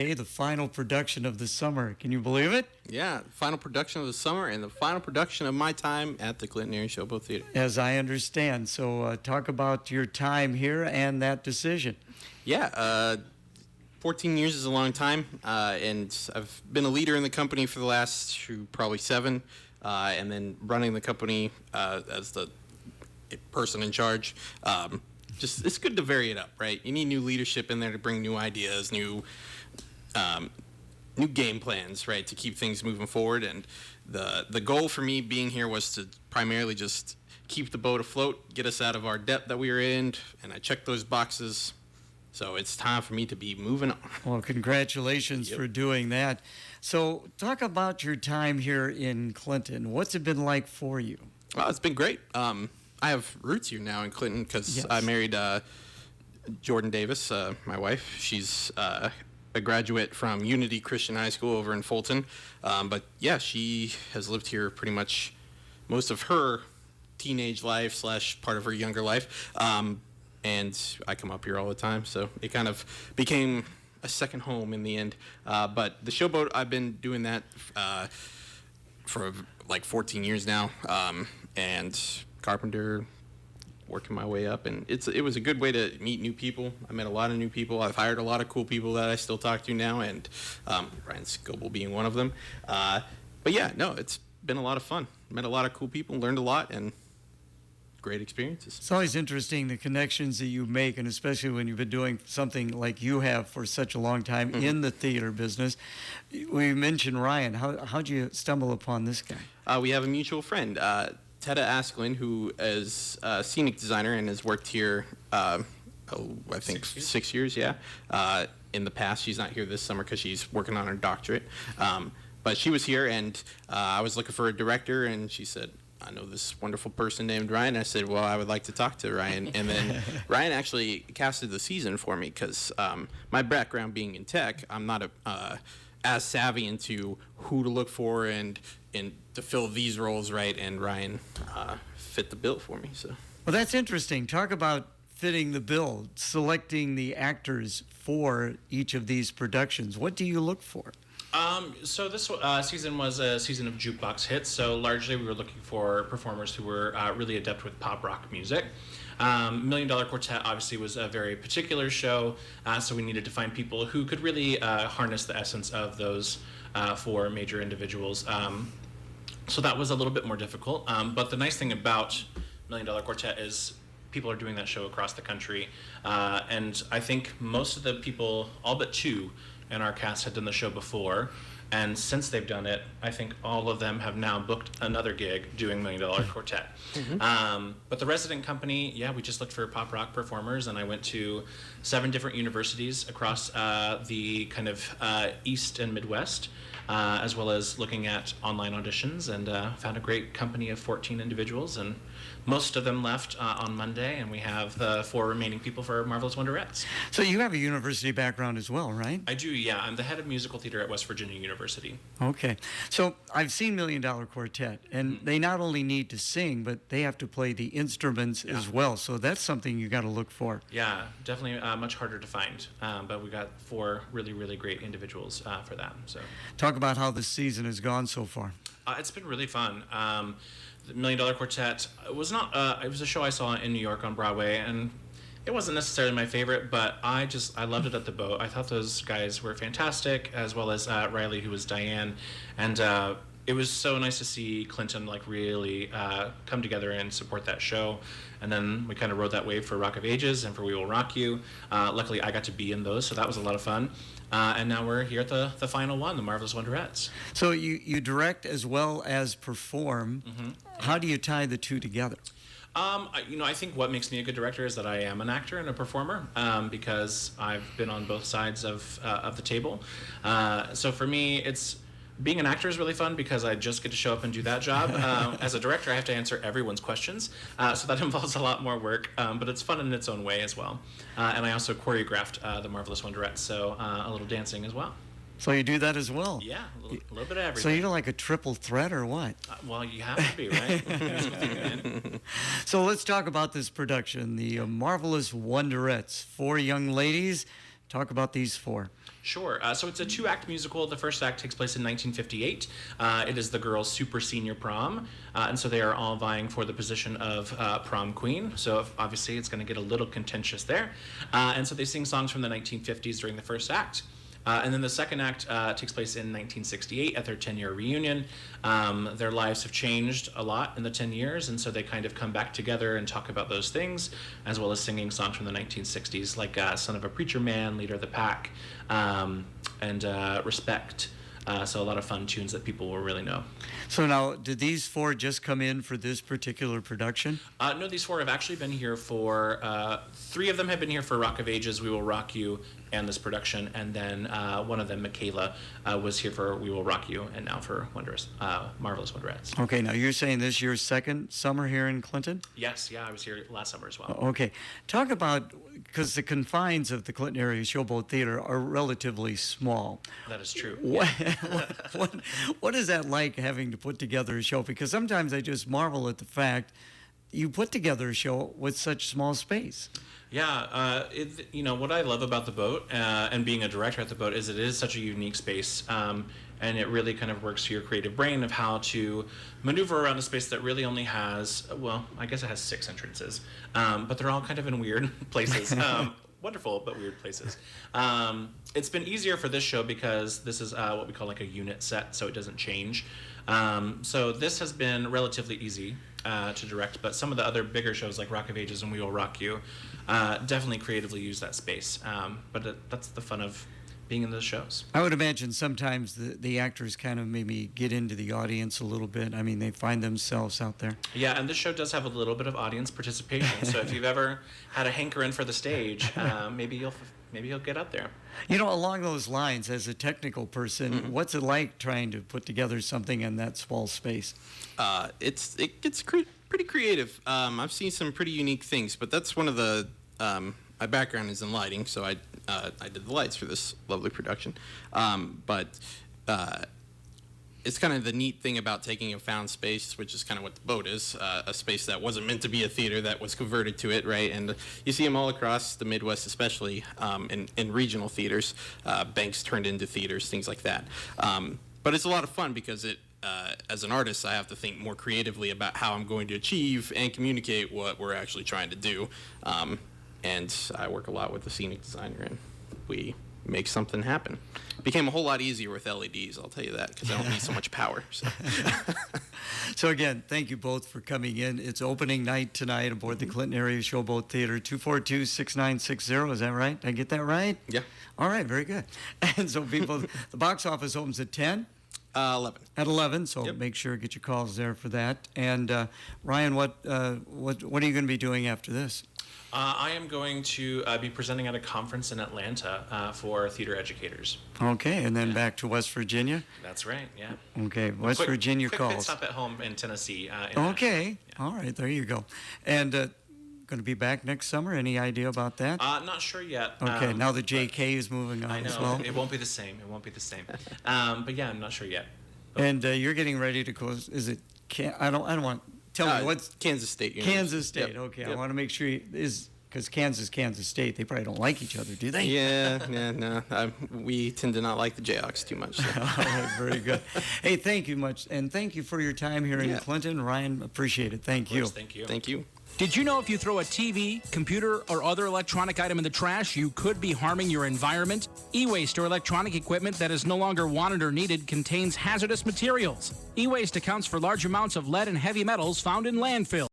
Hey, the final production of the summer. Can you believe it? Yeah, final production of the summer and the final production of my time at the Clinton Area Showboat Theater. As I understand. So talk about your time here and that decision. Yeah, 14 years is a long time, and I've been a leader in the company for the last probably 7, and then running the company as the person in charge. Just it's good to vary it up, right? You need new leadership in there to bring new ideas, new game plans, right, to keep things moving forward. And the goal for me being here was to primarily just keep the boat afloat, get us out of our debt that we were in, and I checked those boxes. So it's time for me to be moving on. Well, congratulations for doing that. So talk about your time here in Clinton. What's it been like for you? Well, it's been great. I have roots here now in Clinton because I married Jordan Davis, my wife. She's a graduate from Unity Christian High School over in Fulton. But yeah, she has lived here pretty much most of her teenage life / part of her younger life. And I come up here all the time, so it kind of became a second home in the end. But the showboat, I've been doing that for like 14 years now, and carpenter, working my way up, and it was a good way to meet new people. I met a lot of new people. I've hired a lot of cool people that I still talk to now, and Ryan Scoble being one of them. But yeah, no, it's been a lot of fun. Met a lot of cool people, learned a lot, and great experiences. It's always interesting the connections that you make, and especially when you've been doing something like you have for such a long time in the theater business. We mentioned Ryan. How'd you stumble upon this guy? We have a mutual friend, Tedda Asklin, who is a scenic designer and has worked here, I think 6 years, yeah. In the past, she's not here this summer because she's working on her doctorate. But she was here, and I was looking for a director, and she said, I know this wonderful person named Ryan. I said, well, I would like to talk to Ryan. And then Ryan actually casted the season for me because my background being in tech, I'm not as savvy into who to look for and to fill these roles right. And Ryan fit the bill for me. So. Well, that's interesting. Talk about fitting the bill, selecting the actors for each of these productions. What do you look for? So this season was a season of jukebox hits, so largely we were looking for performers who were really adept with pop rock music. Million Dollar Quartet obviously was a very particular show, so we needed to find people who could really harness the essence of those 4 major individuals. So that was a little bit more difficult, but the nice thing about Million Dollar Quartet is people are doing that show across the country, and I think most of the people, all but 2, and our cast had done the show before, and since they've done it, I think all of them have now booked another gig doing Million Dollar Quartet. But the resident company, yeah, we just looked for pop rock performers, and I went to 7 different universities across the kind of East and Midwest, as well as looking at online auditions, and found a great company of 14 individuals, and most of them left on Monday, and we have the 4 remaining people for Marvelous Wonderettes. So you have a university background as well, right? I do, yeah. I'm the head of musical theater at West Virginia University. Okay. So I've seen Million Dollar Quartet, and they not only need to sing, but they have to play the instruments as well. So that's something you got to look for. Yeah, definitely much harder to find. But we got 4 really, really great individuals for that. So talk about how the season has gone so far. It's been really fun. The Million Dollar Quartet was not. It was a show I saw in New York on Broadway, and it wasn't necessarily my favorite, but I loved it at the boat. I thought those guys were fantastic, as well as Riley, who was Diane, and it was so nice to see Clinton really come together and support that show. And then we kind of rode that wave for Rock of Ages and for We Will Rock You. Luckily, I got to be in those, so that was a lot of fun. And now we're here at the final one, the Marvelous Wonderettes. So you direct as well as perform. How do you tie the 2 together? I think what makes me a good director is that I am an actor and a performer, because I've been on both sides of the table. So for me, being an actor is really fun because I just get to show up and do that job. As a director, I have to answer everyone's questions, so that involves a lot more work, but it's fun in its own way as well. And I also choreographed the Marvelous Wonderettes, so a little dancing as well. So you do that as well? Yeah, a little bit of everything. So you're like a triple threat or what? Well, you have to be, right? So let's talk about this production, the Marvelous Wonderettes. 4 young ladies Talk about these 4. Sure. So it's a 2-act musical. The first act takes place in 1958. It is the girls' super senior prom. And so they are all vying for the position of prom queen. So obviously it's going to get a little contentious there. And so they sing songs from the 1950s during the first act. And then the second act takes place in 1968 at their 10-year reunion. Their lives have changed a lot in the 10 years, and so they kind of come back together and talk about those things, as well as singing songs from the 1960s, like Son of a Preacher Man, Leader of the Pack, and Respect. So a lot of fun tunes that people will really know. So now, did these 4 just come in for this particular production? No, these 4 have actually been here for, 3 of them have been here for Rock of Ages, We Will Rock You, and this production, and then one of them, Michaela, was here for We Will Rock You, and now for Marvelous Wonderettes. Okay, now you're saying this is your second summer here in Clinton? Yes, I was here last summer as well. Okay, talk about, because the confines of the Clinton area Showboat Theater are relatively small. That is true. What is that like, having to put together a show? Because sometimes I just marvel at the fact you put together a show with such small space. Yeah, what I love about the boat and being a director at the boat is it is such a unique space, and it really kind of works to your creative brain of how to maneuver around a space that really only has, well, I guess it has 6 entrances, but they're all kind of in weird places. Wonderful, but weird places. It's been easier for this show because this is what we call like a unit set, so it doesn't change. So this has been relatively easy to direct, but some of the other bigger shows like Rock of Ages and We Will Rock You definitely creatively use that space. But that's the fun of being in those shows. I would imagine sometimes the actors kind of maybe get into the audience a little bit. I mean, they find themselves out there. Yeah, and this show does have a little bit of audience participation. So if you've ever had a hankering for the stage, maybe you'll get up there. You know, along those lines, as a technical person, what's it like trying to put together something in that small space? It gets pretty creative. I've seen some pretty unique things, but that's one of the my background is in lighting, so I did the lights for this lovely production. But it's kind of the neat thing about taking a found space, which is kind of what the boat is, a space that wasn't meant to be a theater that was converted to it, right? And you see them all across the Midwest, especially in regional theaters, banks turned into theaters, things like that. But it's a lot of fun because as an artist, I have to think more creatively about how I'm going to achieve and communicate what we're actually trying to do. And I work a lot with the scenic designer, and we make something happen. It became a whole lot easier with LEDs, I'll tell you that, because I don't need so much power. So. So again, thank you both for coming in. It's opening night tonight aboard the Clinton Area Showboat Theater, 242-6960. Is that right? Did I get that right? Yeah. All right, very good. And so people, the box office opens at 10? 11. At 11, so Yep. make sure to get your calls there for that. And Ryan, what are you going to be doing after this? I am going to be presenting at a conference in Atlanta for theater educators. Okay, and then back to West Virginia? That's right, yeah. Okay, West Virginia quick calls. Pit stop at home in Tennessee. Okay, all right, there you go. And going to be back next summer? Any idea about that? Not sure yet. Okay, now the JK is moving on I know, as well. it won't be the same. It won't be the same. But yeah, I'm not sure yet. And you're getting ready to go. Is it? I don't want. Tell me what's Kansas State University. Kansas State. Yep. Okay, Yep. I want to make sure because Kansas State. They probably don't like each other, do they? Yeah, no. We tend to not like the Jayhawks too much. So. All right, very good. Hey, thank you much, and thank you for your time here in Clinton, Ryan. Appreciate it. Thank you. Thank you. Thank you. Did you know if you throw a TV, computer, or other electronic item in the trash, you could be harming your environment? E-waste or electronic equipment that is no longer wanted or needed contains hazardous materials. E-waste accounts for large amounts of lead and heavy metals found in landfill.